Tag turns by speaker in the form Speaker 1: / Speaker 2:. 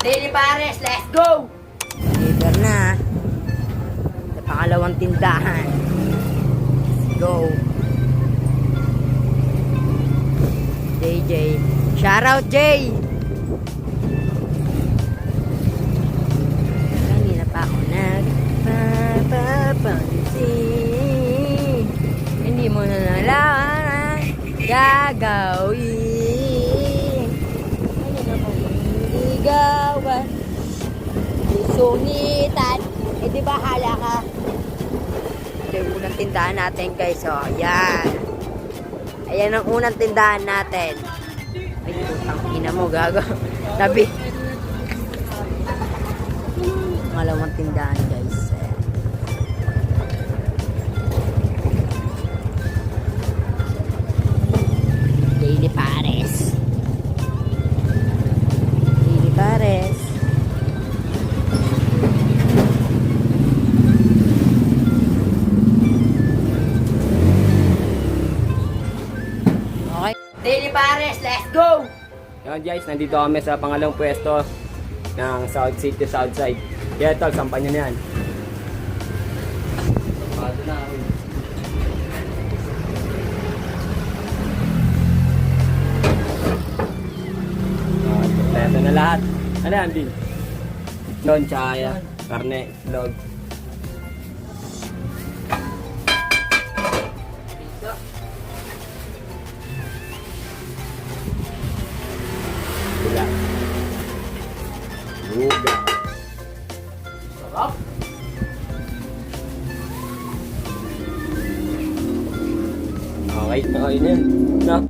Speaker 1: Daily Pares, let's go! Deliver na. Sa pangalawang tindahan. Let's go. JJ. Shoutout, Jay! Kanina pa ako nagpapapansin. Hindi mo na nalaman gagawin. Ano naman ligawan? Sunitan. Eh di ba hala ka? Ito yung unang tindahan natin guys. O, yan. Ayan ang unang tindahan natin. Ay, putang ina mo, gago. Tabi. Malawang tindahan guys. Ayan. Daily Pares. Daily Pares. Okay. Daily Pares, let's go!
Speaker 2: Yan guys, nandito kami sa pangalawang pwesto ng South City, Southside. Kaya tol, sampan nyo na yan. Kompleto na lahat. Ano yan, Bin? Itlon, tsaka karne, log. Buga. Buga. Sarap. Okay, okay na yun. No?